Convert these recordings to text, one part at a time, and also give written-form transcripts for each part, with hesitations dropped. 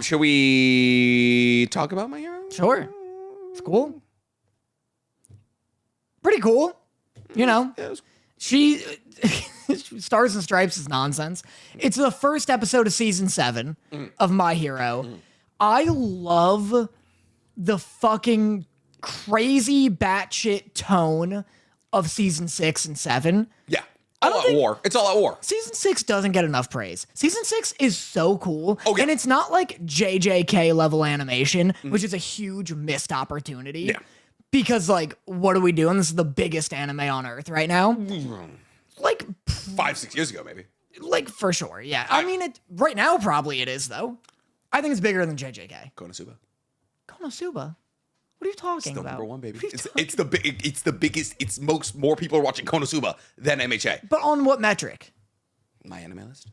Should we talk about My Hero? Sure. It's cool. Pretty cool. You know, she Stars and Stripes is nonsense. It's the first episode of season 7 of My Hero. I love the fucking crazy batshit tone of season 6 and 7. Yeah. All out war. It's all out war. Season 6 doesn't get enough praise. Season 6 is so cool. Oh, yeah. And it's not like JJK level animation, which is a huge missed opportunity. Yeah. Because, like, what are we doing? This is the biggest anime on Earth right now. Like, 5-6 years ago, maybe. like for sure, yeah. I mean, right now probably it is, though. I think it's bigger than JJK. Konosuba. Konosuba? What are you talking Still about? number one, baby. It's the biggest. It's more people are watching Konosuba than MHA. But on what metric? My anime list.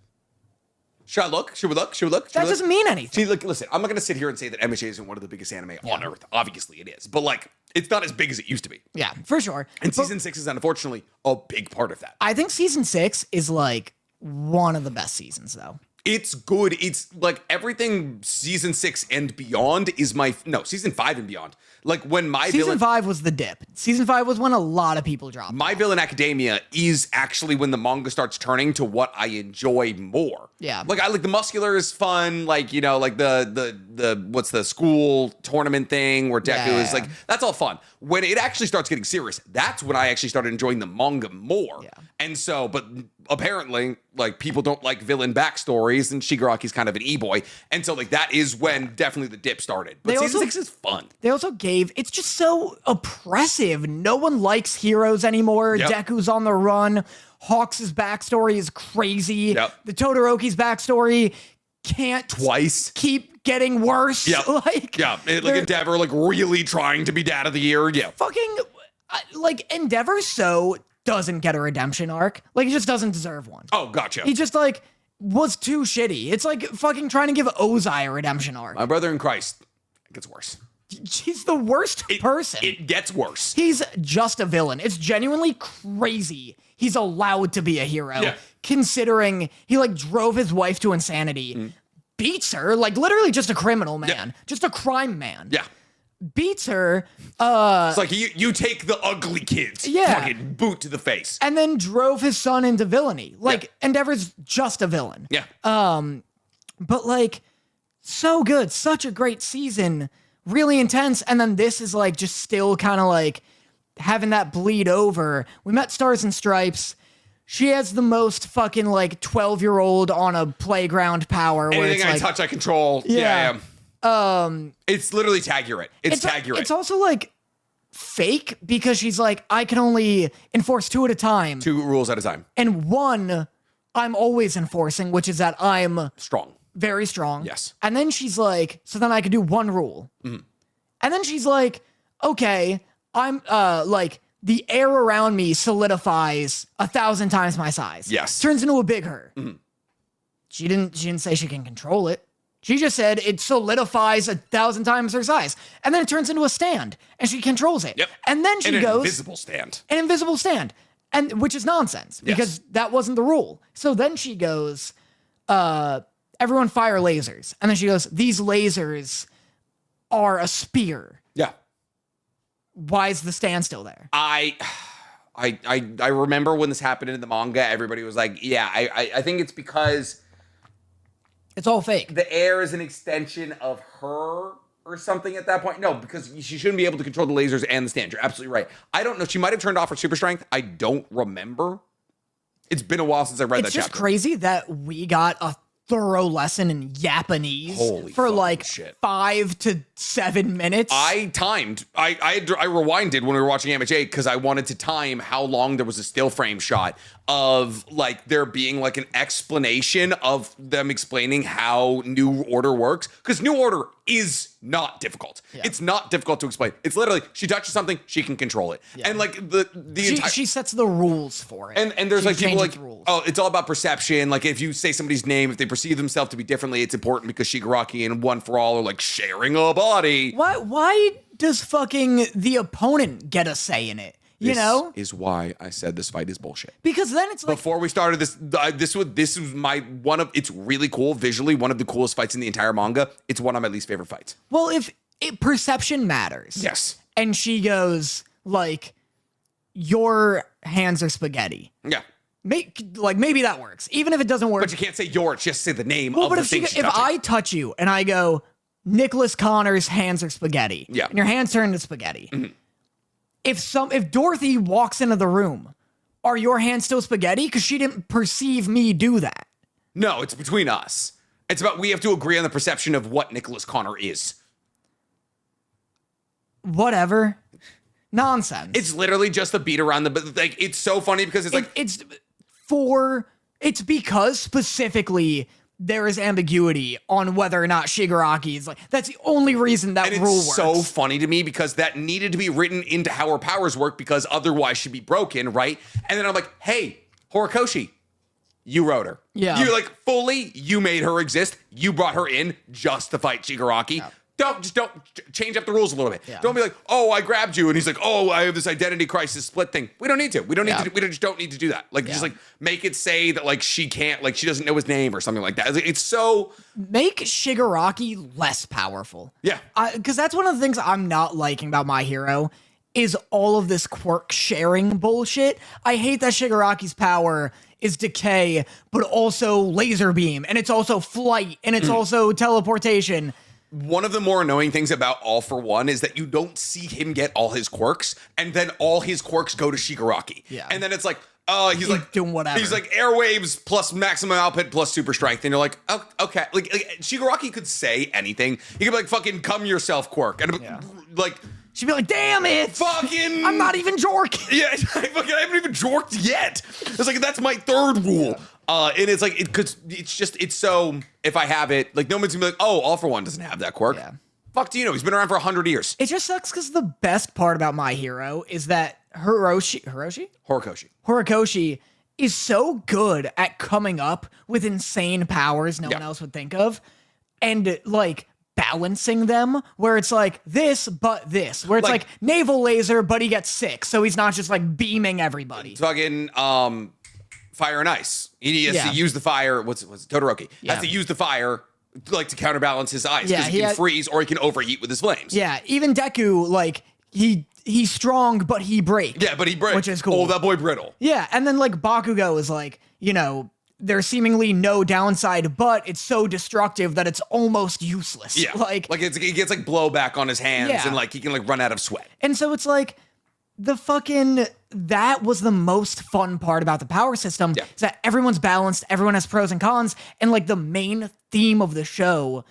Should I look? Should we look? Should we look? That doesn't mean anything. See, look, listen. I'm not going to sit here and say that MHA isn't one of the biggest anime on Earth. Obviously, it is, but like, it's not as big as it used to be. Yeah, for sure. And season 6 is unfortunately a big part of that. I think season 6 is like one of the best seasons, though. It's good. It's like everything season 6 and beyond is season 5 and beyond. Like when Season 5 was the dip. Season 5 was when a lot of people dropped. My Villain Academia is actually when the manga starts turning to what I enjoy more. Yeah. Like I like the muscular is fun, like, you know, like the what's the school tournament thing where Deku is like, that's all fun. When it actually starts getting serious, that's when I actually started enjoying the manga more. Yeah. And so, but apparently, like, people don't like villain backstories, and Shigaraki's kind of an e-boy. And so, like, that is when definitely the dip started. But season 6 is fun. They also it's just so oppressive. No one likes heroes anymore. Yep. Deku's on the run. Hawks' backstory is crazy. Yep. The Todoroki's backstory can't Twice. keep getting worse. Yeah. Like, Like Endeavor, like, really trying to be dad of the year. Yeah. fucking, like, Endeavor doesn't get a redemption arc. Like, he just doesn't deserve one. Oh, gotcha. He just, like, was too shitty. It's like fucking trying to give Ozai a redemption arc. My brother in Christ, it gets worse. He's the worst person. It gets worse. He's just a villain. It's genuinely crazy he's allowed to be a hero, considering he, like, drove his wife to insanity, beats her, like, literally just a criminal man, just a crime man. Yeah. Beats her, It's like you take the ugly kids, fucking boot to the face. and then drove his son into villainy. Like, Endeavor's just a villain. Yeah. But, like, so good. Such a great season. Really intense. And then this is, like, just still kind of, like, having that bleed over. We met Stars and Stripes. She has the most fucking, like, 12-year-old on a playground power. Where Anything it's I like, touch, I control. Yeah. It's literally tag-urate. It's tag-urate. It's also, like, fake because she's like, I can only enforce 2 at a time. 2 rules at a time. And 1, I'm always enforcing, which is that I'm Strong. very strong. Yes. And then she's like, so then I could do 1 rule. And then she's like, okay, I'm like, the air around me solidifies 1,000 times my size. Yes. Turns into a big her. She didn't say she can control it. She just said it solidifies 1,000 times her size. And then it turns into a stand and she controls it. Yep. And then she goes, invisible stand. an invisible stand. And which is nonsense because that wasn't the rule. So then she goes, everyone fire lasers. And then she goes, these lasers are a spear. Yeah. Why is the stand still there? I remember when this happened in the manga, everybody was like, yeah, I think it's because It's all fake. the air is an extension of her or something at that point. No, because she shouldn't be able to control the lasers and the stand. You're absolutely right. I don't know. She might have turned off her super strength. I don't remember. It's been a while since I read that It's just chapter. crazy that we got a thorough lesson in Japanese Holy for fucking like shit. 5 to 7 minutes. I timed. I rewinded when we were watching MHA because I wanted to time how long there was a still frame shot of like there being like an explanation of them explaining how New Order works, because New Order is not difficult. It's not difficult to explain. It's literally she touches something, she can control it, and like she sets the rules for it. And there's She like people changes like, rules. oh, it's all about perception. Like if you say somebody's name, if they perceive themselves to be differently, it's important because Shigaraki and One for All are like sharing a body. Why does fucking the opponent get a say in it? You know? This is why I said this fight is bullshit. Because then it's like, Before we started this, this was my one of. It's really cool visually. One of the coolest fights in the entire manga. It's one of my least favorite fights. well, if perception matters. Yes. And she goes like, your hands are spaghetti. Yeah. Maybe that works. Even if it doesn't work. But you can't say your. Just say the name well, of but the if, thing. if I touch you and I go, Nicholas Connor's hands are spaghetti. Yeah. And your hands turn into spaghetti. Mm-hmm. If Dorothy walks into the room, are your hands still spaghetti? Because she didn't perceive me do that. No, it's between us. It's about we have to agree on the perception of what Nicholas Connor is. Whatever. Nonsense. It's literally just a beat around the like. It's so funny because it's like it's because specifically there is ambiguity on whether or not Shigaraki is like, that's the only reason that and rule it's works. so funny to me because that needed to be written into how her powers work because otherwise she'd be broken, right? And then I'm like, hey, Horikoshi, you wrote her. Yeah. You like fully, you made her exist. You brought her in just to fight Shigaraki. Yeah. Don't change up the rules a little bit. Yeah. Don't be like, oh, I grabbed you, and he's like, oh, I have this identity crisis split thing. We don't need to. We don't need to. We just don't need to do that. Like, just like make it say that like she can't, like she doesn't know his name or something like that. It's so make Shigaraki less powerful. Yeah, because that's one of the things I'm not liking about My Hero is all of this quirk sharing bullshit. I hate that Shigaraki's power is decay, but also laser beam, and it's also flight, and it's also teleportation. One of the more annoying things about All for One is that you don't see him get all his quirks, and then all his quirks go to Shigaraki. Yeah. And then it's like, he's like doing whatever. He's like airwaves plus maximum output plus super strength, and you're like, oh, okay. Like Shigaraki could say anything. He could be like, fucking come yourself quirk, and like she'd be like, damn it, fucking, I'm not even jorking. Yeah, I haven't even jorked yet. It's like that's my third rule. And it's like it's so if I have it, like no one's gonna be like, oh, All for One doesn't have that quirk. Yeah. Fuck do you know? He's been around for 100 years. It just sucks because the best part about My Hero is that Horikoshi is so good at coming up with insane powers no one else would think of, and like balancing them where it's like this but this, where it's like naval laser but he gets sick, so he's not just like beaming everybody. It's fucking fire and ice. He has to use the fire. What's it? Todoroki has to use the fire like to counterbalance his ice because he can freeze or he can overheat with his flames. Yeah, even Deku, like he's strong but he breaks. Yeah, but he breaks, which is cool. Oh, that boy brittle. Yeah, and then like Bakugo is like, you know, there's seemingly no downside, but it's so destructive that it's almost useless. Yeah, like he gets like blowback on his hands and like he can like run out of sweat. And so it's like that was the most fun part about the power system is that everyone's balanced, everyone has pros and cons, and like the main theme of the show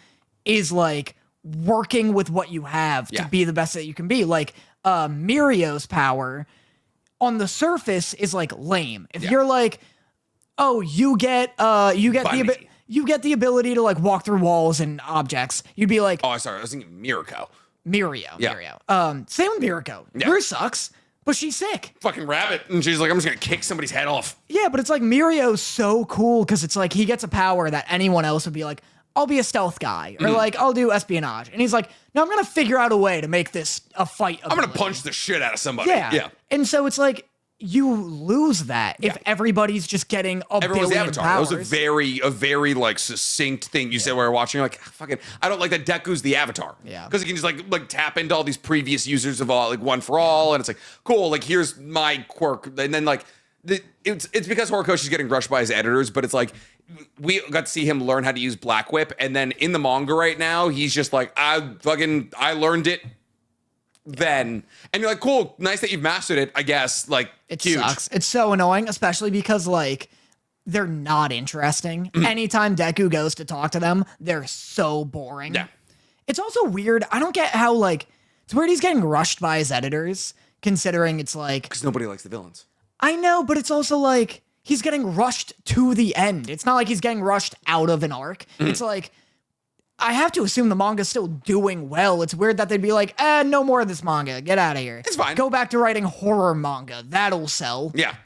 is like working with what you have to be the best that you can be. Like Mirio's power on the surface is like lame. If you're like, oh, you get the ability to like walk through walls and objects, you'd be like, oh, sorry, I was thinking Mirio. Mirio. Same with Miriko. Yours sucks, but she's sick. Fucking rabbit. And she's like, I'm just gonna kick somebody's head off. Yeah, but it's like Mirio's so cool because it's like he gets a power that anyone else would be like, I'll be a stealth guy, or like I'll do espionage. And he's like, no, I'm gonna figure out a way to make this a fight. I'm gonna punch the shit out of somebody. Yeah. And so it's like you lose that if everybody's just getting everyone's billion avatar. powers. That was a very like succinct thing you said while we were watching. You're like, fucking, I don't like that Deku's the avatar. Yeah. Because he can just like tap into all these previous users of all like One for All, and it's like, cool, like here's my quirk. And then like it's because Horikoshi's getting rushed by his editors, but it's like we got to see him learn how to use Black Whip, and then in the manga right now, he's just like, I learned it then, and you're like, cool, nice that you've mastered it, I guess. Like, it huge. Sucks. It's so annoying, especially because like they're not interesting. Anytime Deku goes to talk to them, they're so boring. Yeah. It's also weird. I don't get how like it's weird he's getting rushed by his editors, considering it's like because nobody likes the villains. I know, but it's also like he's getting rushed to the end. It's not like he's getting rushed out of an arc. It's like I have to assume the manga's still doing well. It's weird that they'd be like, no more of this manga. Get out of here. It's fine. Go back to writing horror manga. That'll sell. Yeah.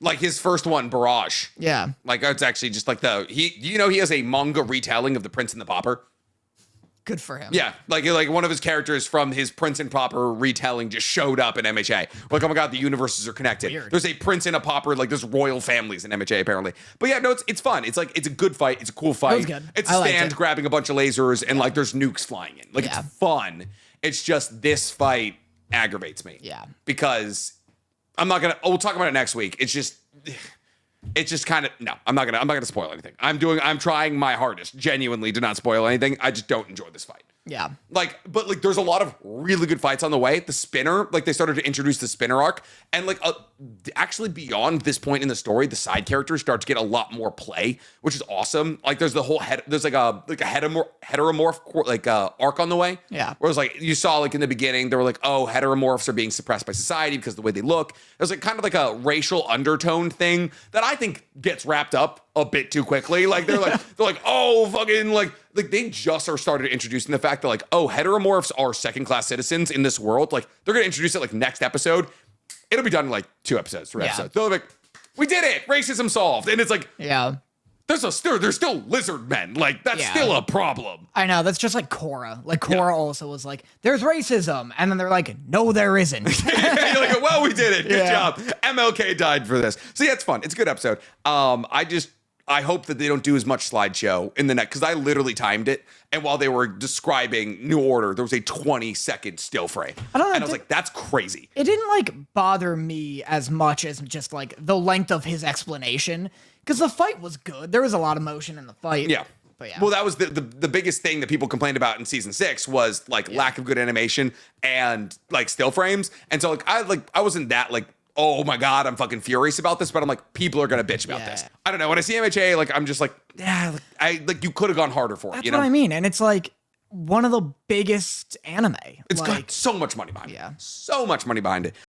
Like his first one, Barrage. Yeah. Like it's actually just like he has a manga retelling of The Prince and the Pauper. Good for him. Yeah, like one of his characters from his Prince and Pauper retelling just showed up in MHA. Like, oh my god, the universes are connected. Weird. There's a Prince and a Pauper, like there's royal families in MHA apparently. But yeah, no, it's fun. It's like it's a good fight. It's a cool fight. It was good. It's I a liked stand it. grabbing a bunch of lasers and like there's nukes flying in. Like Yeah. it's fun. It's just this fight aggravates me. Yeah. Because I'm not gonna. Oh, we'll talk about it next week. It's just kind of no. I'm not gonna spoil anything. I'm trying my hardest, genuinely, to not spoil anything. I just don't enjoy this fight. Yeah. But there's a lot of really good fights on the way. The spinner, like they started to introduce the spinner arc, and actually beyond this point in the story, the side characters start to get a lot more play, which is awesome. Like there's the whole there's like a heteromorph arc on the way. Yeah. Whereas like you saw like in the beginning, they were like, oh, heteromorphs are being suppressed by society because of the way they look. There's like kind of like a racial undertone thing that I think gets wrapped up a bit too quickly. Like they're like, oh, fucking like they just are started introducing the fact that like, oh, heteromorphs are second class citizens in this world. Like they're gonna introduce it like next episode. It'll be done in like 2 episodes, 3 episodes. They'll be like, we did it, racism solved. And it's like, Yeah. there's still lizard men. Like that's still a problem. I know. That's just like Korra. Like Korra also was like, there's racism. And then they're like, no, there isn't. You're like, well, we did it. Good job. MLK died for this. So yeah, it's fun. It's a good episode. I hope that they don't do as much slideshow in the next, because I literally timed it, and while they were describing New Order, there was a 20-second still frame. And I was like, that's crazy. It didn't like bother me as much as just like the length of his explanation, because the fight was good. There was a lot of motion in the fight. Yeah. But yeah. Well, that was the biggest thing that people complained about in season 6 was like lack of good animation and like still frames. And so I wasn't that like, oh my god, I'm fucking furious about this, but I'm like, people are gonna bitch about this. I don't know. When I see MHA, like I'm just like, yeah, you could have gone harder for it. That's You know what I mean. And it's like one of the biggest anime. It's like, got so much money behind it. Yeah. So much money behind it.